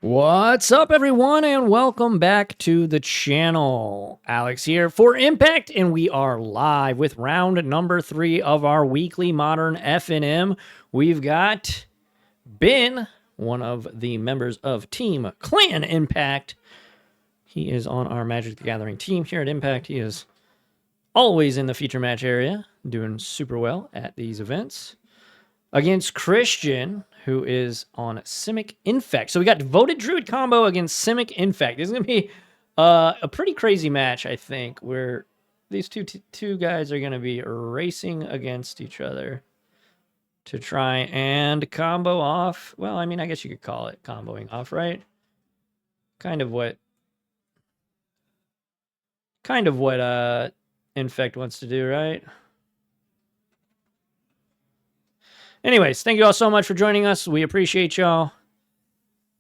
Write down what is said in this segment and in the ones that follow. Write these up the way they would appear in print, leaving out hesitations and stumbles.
What's up, everyone, and welcome back to the channel. Alex here for Impact, and we are live with round number 3 of our weekly Modern FNM. We've got Ben, one of the members of Team Clan Impact. He is on our Magic the Gathering team here at Impact. He is always in the feature match area, doing super well at these events. Against Christian, who is on Simic Infect. So we got Devoted Druid combo against Simic Infect. This is going to be a pretty crazy match, I think, where these two guys are going to be racing against each other to try and combo off. Well, I mean, I guess you could call it comboing off, right? Kind of what Infect wants to do, right? Anyways, thank you all so much for joining us. We appreciate y'all.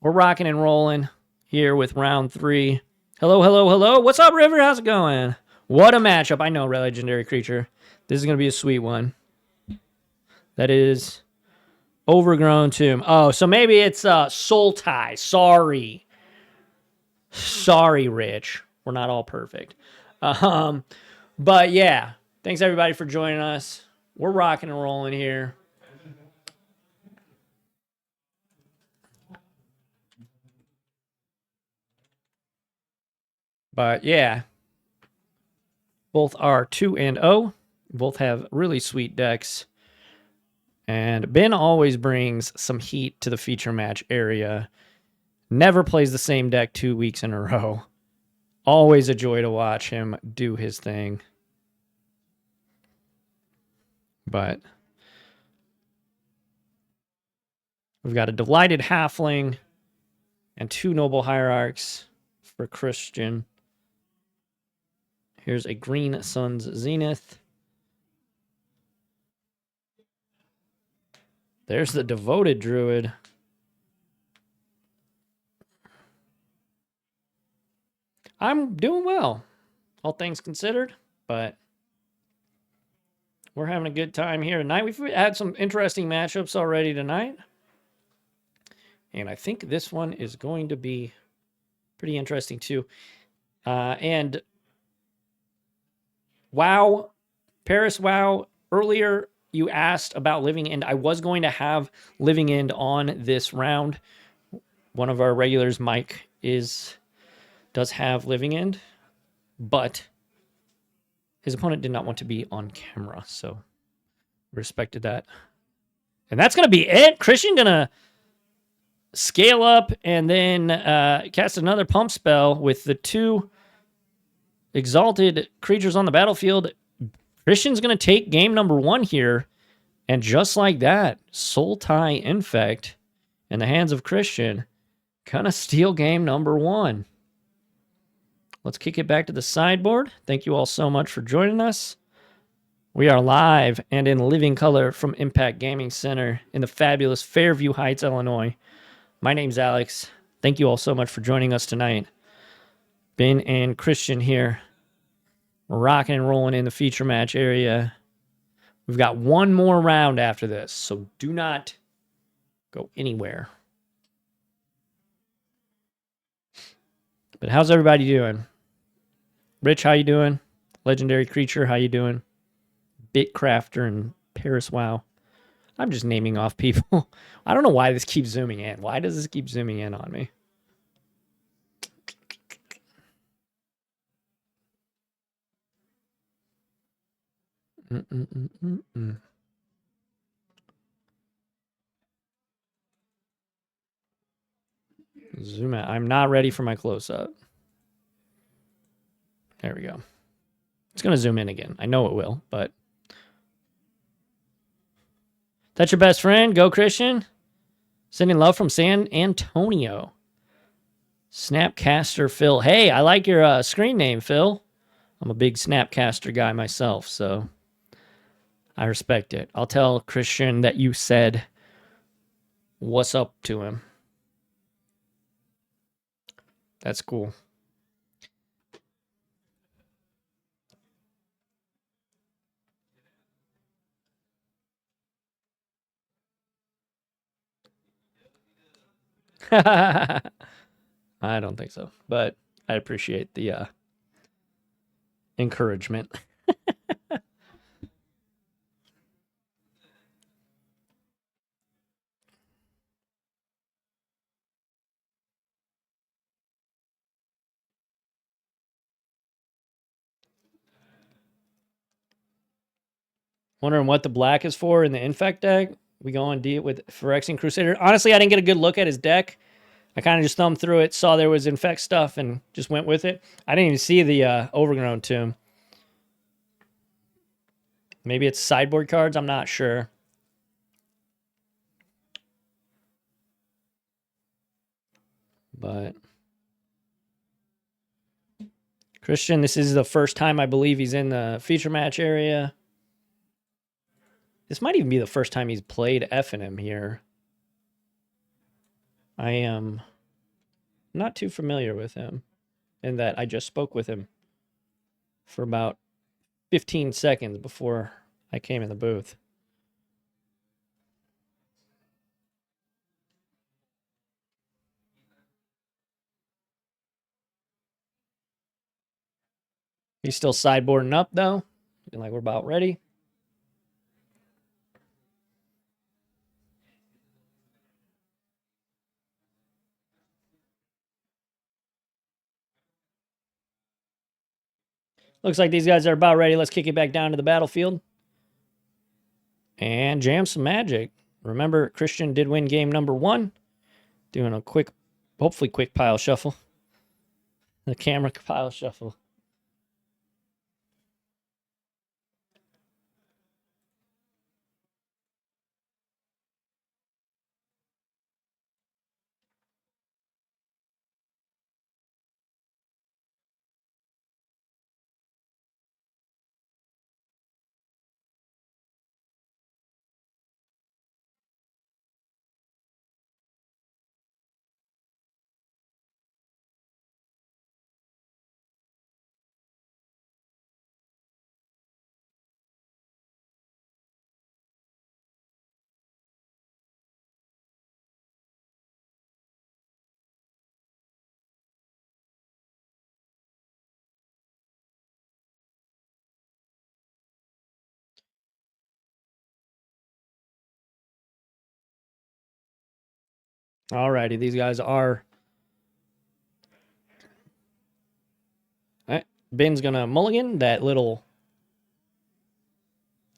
We're rocking and rolling here with round 3. Hello, hello, hello. What's up, River? How's it going? What a matchup. I know, Legendary Creature. This is going to be a sweet one. That is Overgrown Tomb. Oh, so maybe it's Sultai. Sorry. Sorry, Rich. We're not all perfect. But yeah, thanks everybody for joining us. We're rocking and rolling here. But yeah, both are 2-0. Both have really sweet decks. And Ben always brings some heat to the feature match area. Never plays the same deck 2 weeks in a row. Always a joy to watch him do his thing. But we've got a Delighted Halfling and 2 Noble Hierarchs for Christian. Here's a Green Sun's Zenith. There's the Devoted Druid. I'm doing well, all things considered, but we're having a good time here tonight. We've had some interesting matchups already tonight. And I think this one is going to be pretty interesting too. And WoW, Paris WoW, earlier you asked about Living End. I was going to have Living End on this round. One of our regulars, Mike, does have Living End, but his opponent did not want to be on camera, so respected that. And that's going to be it. Christian going to scale up and then cast another pump spell with the 2 exalted creatures on the battlefield. Christian's going to take game number 1 here. And just like that, Sultai Infect in the hands of Christian gonna steal game number 1. Let's kick it back to the sideboard. Thank you all so much for joining us. We are live and in living color from Impact Gaming Center in the fabulous Fairview Heights, Illinois. My name's Alex. Thank you all so much for joining us tonight. Ben and Christian here, rocking and rolling in the feature match area. We've got one more round after this, so do not go anywhere. But how's everybody doing? Rich, how you doing? Legendary Creature, how you doing? Bitcrafter and Paris WoW. I'm just naming off people. I don't know why this keeps zooming in. Why does this keep zooming in on me? Zoom out. I'm not ready for my close-up. There we go. It's going to zoom in again. I know it will, but... That's your best friend? Go, Christian. Sending love from San Antonio. Snapcaster Phil. Hey, I like your screen name, Phil. I'm a big Snapcaster guy myself, so I respect it. I'll tell Christian that you said what's up to him. That's cool. I don't think so, but I appreciate the encouragement. Wondering what the black is for in the Infect deck. We go on D with Phyrexian Crusader. Honestly, I didn't get a good look at his deck. I kind of just thumbed through it, saw there was Infect stuff, and just went with it. I didn't even see the Overgrown Tomb. Maybe it's sideboard cards. I'm not sure. But Christian, this is the first time I believe he's in the feature match area. This might even be the first time he's played FNM here. I am not too familiar with him in that I just spoke with him for about 15 seconds before I came in the booth. He's still sideboarding up, though. Looking like we're about ready. Looks like these guys are about ready. Let's kick it back down to the battlefield and jam some magic. Remember, Christian did win game number 1. Doing a quick, hopefully quick pile shuffle. The camera pile shuffle. Alrighty, these guys are. All right, Ben's gonna mulligan that little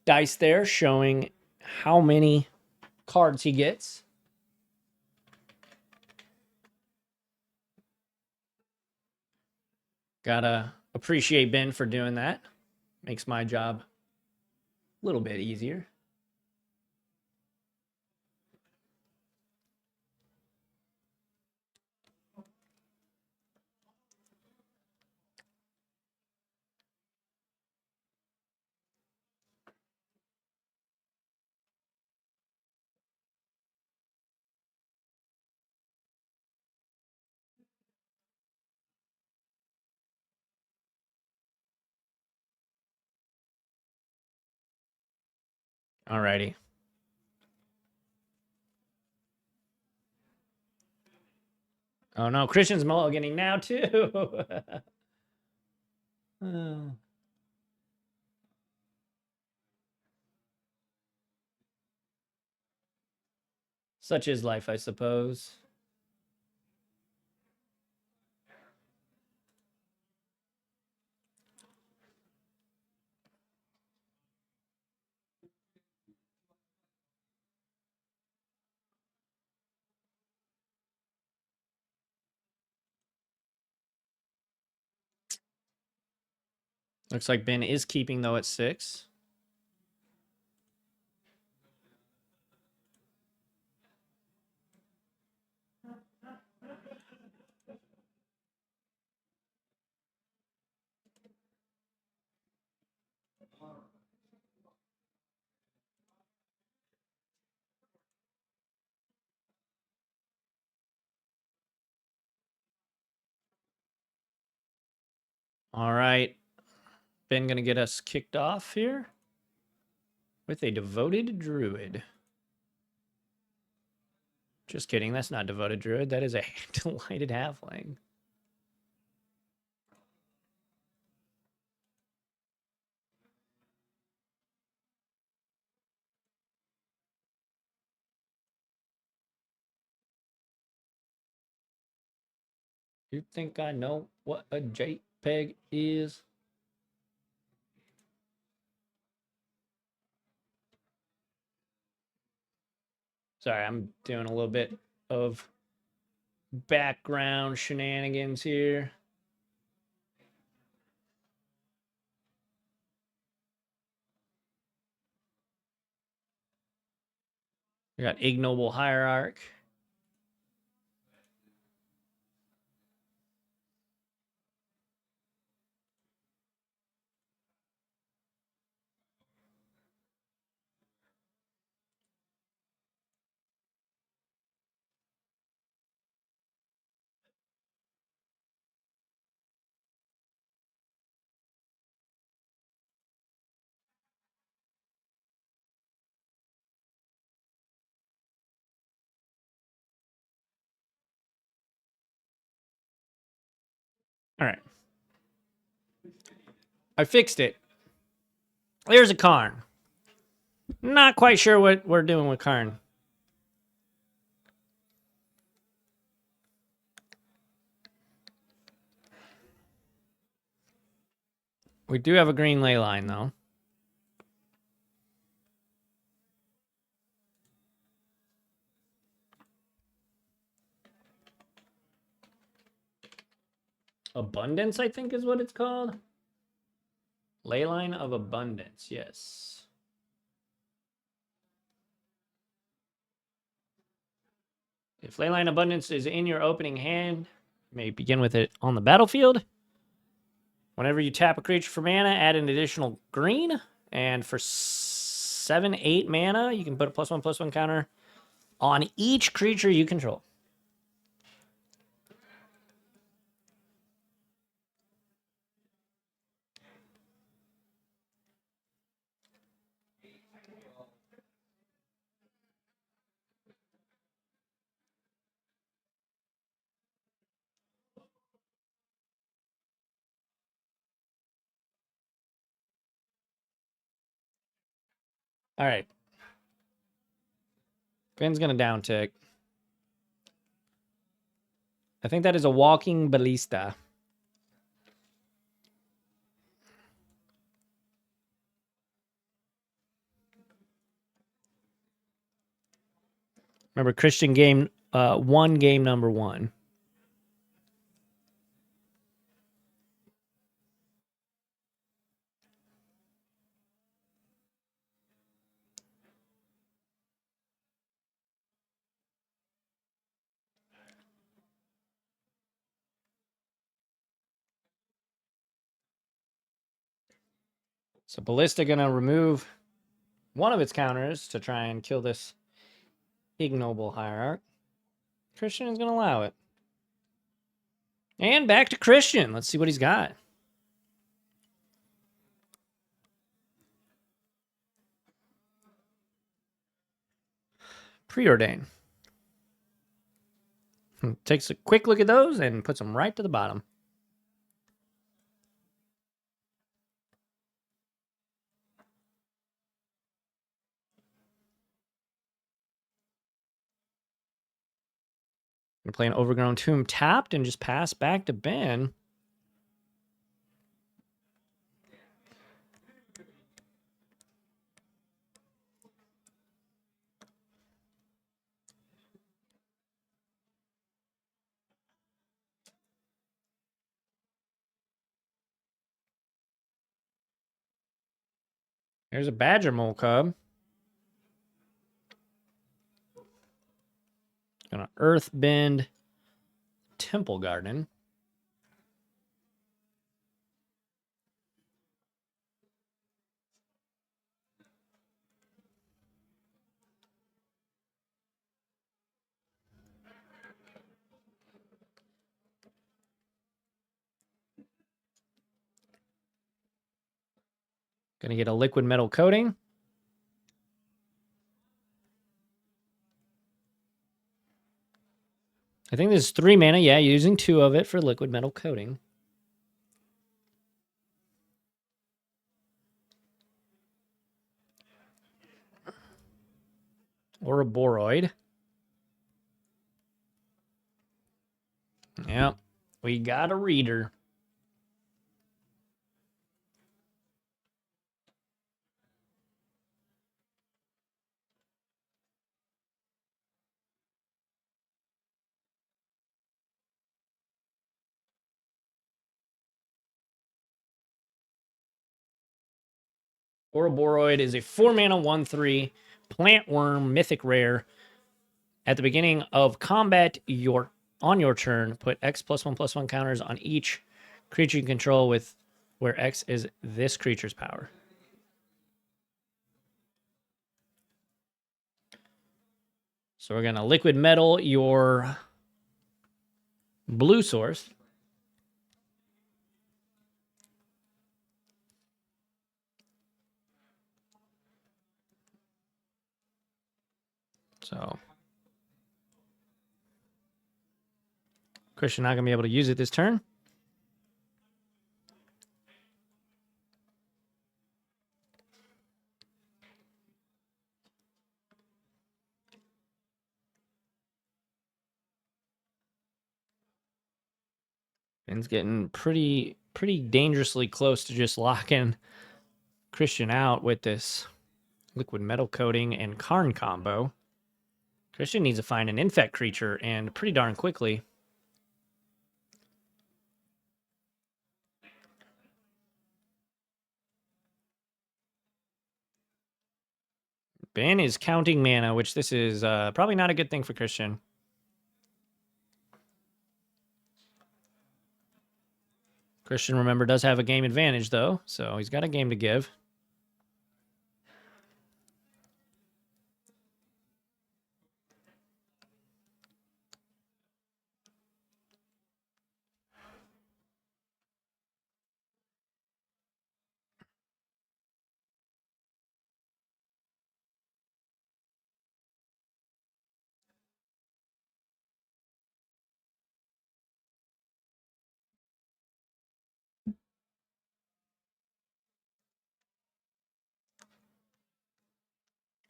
dice there, showing how many cards he gets. Gotta appreciate Ben for doing that. Makes my job a little bit easier. Alrighty. Oh no, Christian's mulliganing now too. Oh. Such is life, I suppose. Looks like Ben is keeping though at 6. All right. Ben gonna get us kicked off here with a devoted druid. Just kidding. That's not Devoted Druid. That is a Delighted Halfling. You think I know what a JPEG is? Sorry, I'm doing a little bit of background shenanigans here. We got Ignoble Hierarch. All right. I fixed it. There's a Karn. Not quite sure what we're doing with Karn. We do have a green ley line, though. Abundance, I think is what it's called. Leyline of Abundance, yes. If Leyline Abundance is in your opening hand, you may begin with it on the battlefield. Whenever you tap a creature for mana, add an additional green. And for 7, 8 mana, you can put a +1/+1 counter on each creature you control. All right. Finn's going to down tick. I think that is a walking ballista. Remember, Christian game won game number 1. So Ballista going to remove one of its counters to try and kill this Ignoble Hierarch. Christian is going to allow it. And back to Christian. Let's see what he's got. Preordain. Takes a quick look at those and puts them right to the bottom. Gonna play an Overgrown Tomb tapped and just pass back to Ben. There's a Badger Mole Cub. Gonna Earthbend Temple Garden. Gonna get a Liquid Metal Coating. I think this is 3 mana. Yeah, using 2 of it for liquid metal coating. Or a Boroid. Yep. We got a reader. Ouroboros is a 4 mana 1/3 plant worm mythic rare. At the beginning of combat, on your turn, put X +1/+1 counters on each creature you control with where X is this creature's power. So we're gonna liquid metal your blue source. So Christian not gonna be able to use it this turn. Ben's getting pretty dangerously close to just locking Christian out with this liquid metal coating and Karn combo. Christian needs to find an infect creature, and pretty darn quickly. Ben is counting mana, which this is probably not a good thing for Christian. Christian, remember, does have a game advantage, though, so he's got a game to give.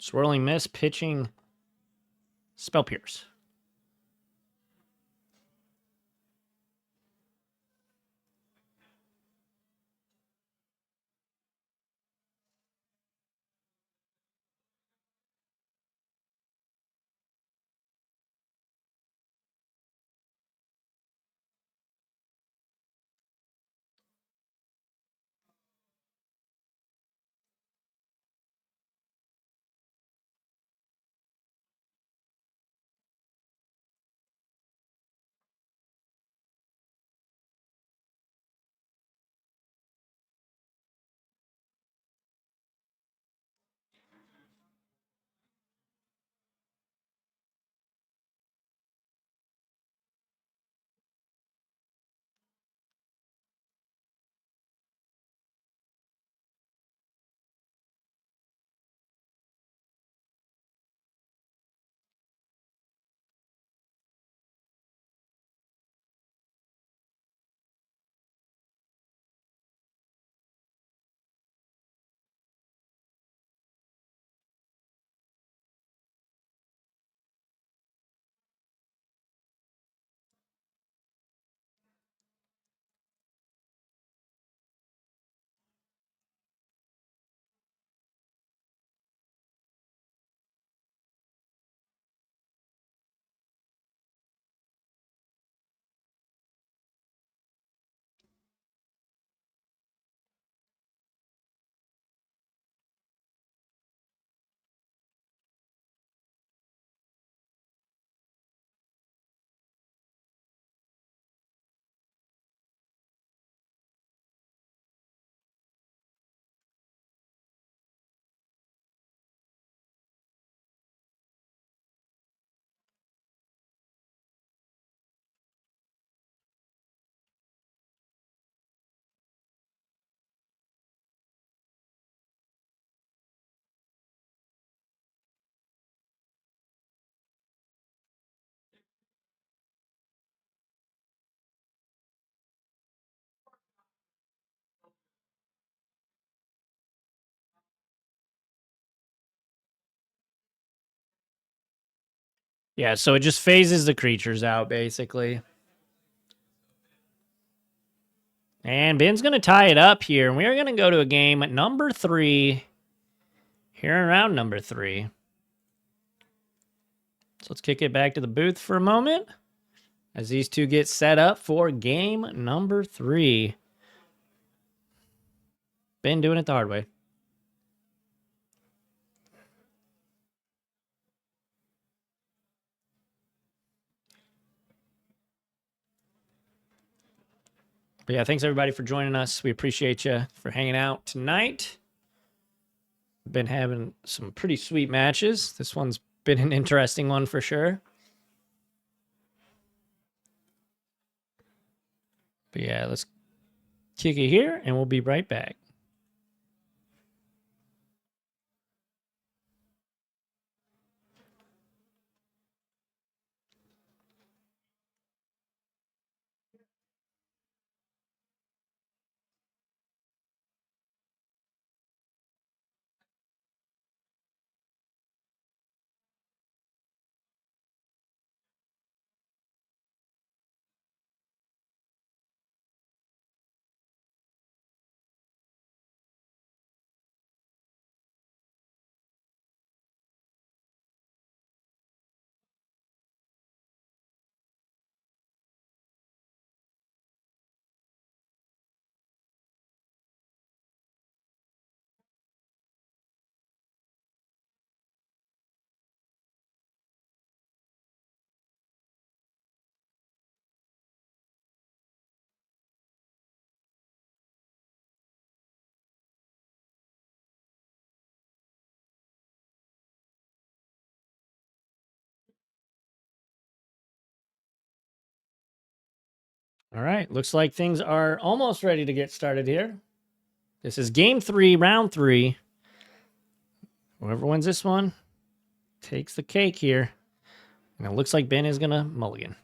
Swirling Miss, pitching Spell Pierce. Yeah, so it just phases the creatures out, basically. And Ben's going to tie it up here. And we're going to go to a game at number 3. Here in round number 3. So let's kick it back to the booth for a moment as these two get set up for game number 3. Ben doing it the hard way. But yeah, thanks everybody for joining us. We appreciate you for hanging out tonight. Been having some pretty sweet matches. This one's been an interesting one for sure. But yeah, let's kick it here and we'll be right back. All right, looks like things are almost ready to get started here. This is game 3, round 3. Whoever wins this one takes the cake here. And it looks like Ben is going to mulligan.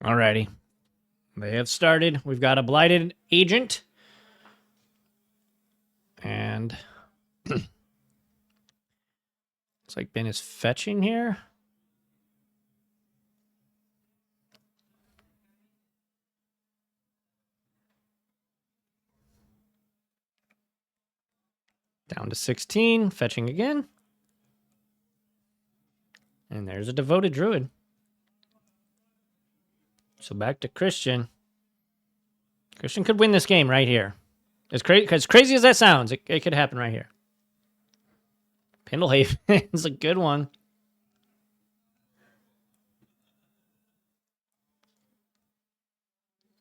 Alrighty. They have started. We've got a blighted agent. And looks like Ben is fetching here. Down to 16, fetching again. And there's a devoted druid. So back to Christian. Christian could win this game right here. As crazy as that sounds, it could happen right here. Pendlehaven is a good one.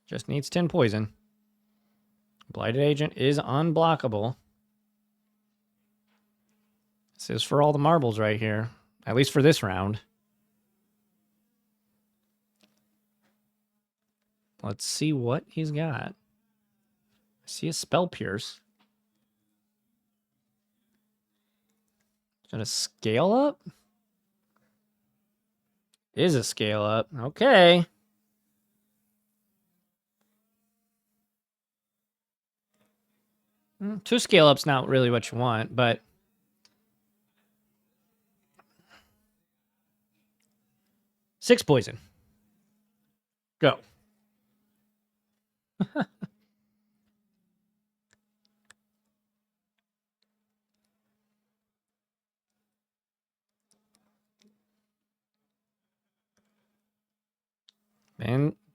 Just needs 10 poison. Blighted Agent is unblockable. This is for all the marbles right here. At least for this round. Let's see what he's got. I see a Spell Pierce. Is it a scale up? Is a scale up. Okay. Two scale up's not really what you want, but six poison. Go.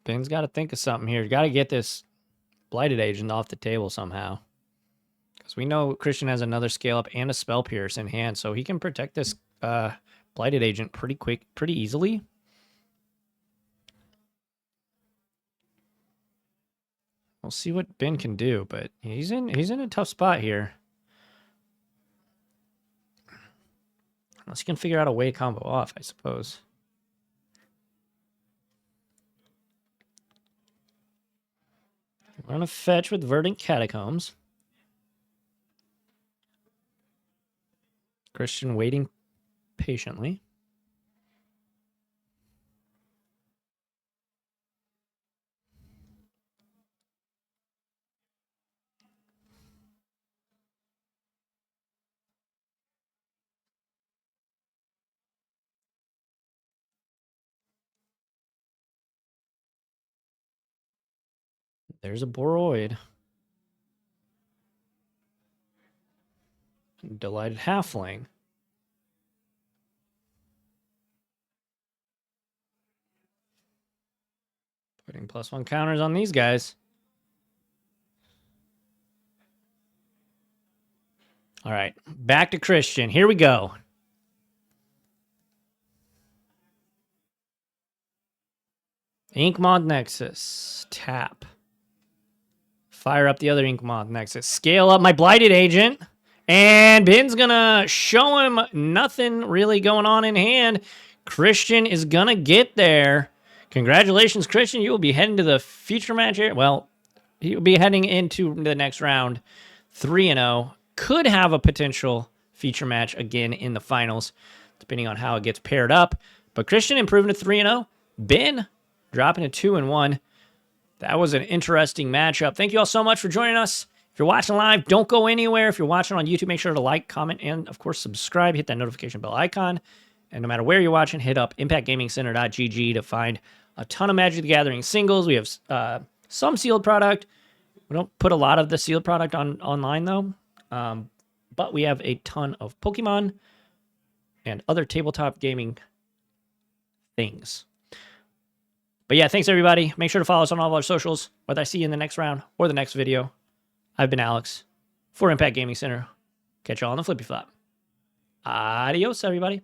Ben's got to think of something here. Got to get this Blighted Agent off the table somehow. Because we know Christian has another scale up and a Spell Pierce in hand, so he can protect this Blighted Agent pretty easily. We'll see what Ben can do, but he's in a tough spot here. Unless he can figure out a way to combo off, I suppose. We're going to fetch with Verdant Catacombs. Christian waiting patiently. There's a Boroid. Delighted Halfling. Putting +1 counters on these guys. All right, back to Christian. Here we go. Inkmoth Nexus. Tap. Fire up the other Inkmoth Nexus. Scale up my Blighted Agent. And Ben's going to show him nothing really going on in hand. Christian is going to get there. Congratulations, Christian. You will be heading to the feature match here. Well, you'll be heading into the next round 3-0. Could have a potential feature match again in the finals, depending on how it gets paired up. But Christian improving to 3-0. Ben dropping to 2-1. That was an interesting matchup. Thank you all so much for joining us. If you're watching live, don't go anywhere. If you're watching on YouTube, make sure to like, comment, and, of course, subscribe. Hit that notification bell icon. And no matter where you're watching, hit up impactgamingcenter.gg to find a ton of Magic the Gathering singles. We have some sealed product. We don't put a lot of the sealed product online, though. But we have a ton of Pokemon and other tabletop gaming things. But yeah, thanks, everybody. Make sure to follow us on all of our socials, whether I see you in the next round or the next video. I've been Alex for Impact Gaming Center. Catch y'all on the flippy flop. Adios, everybody.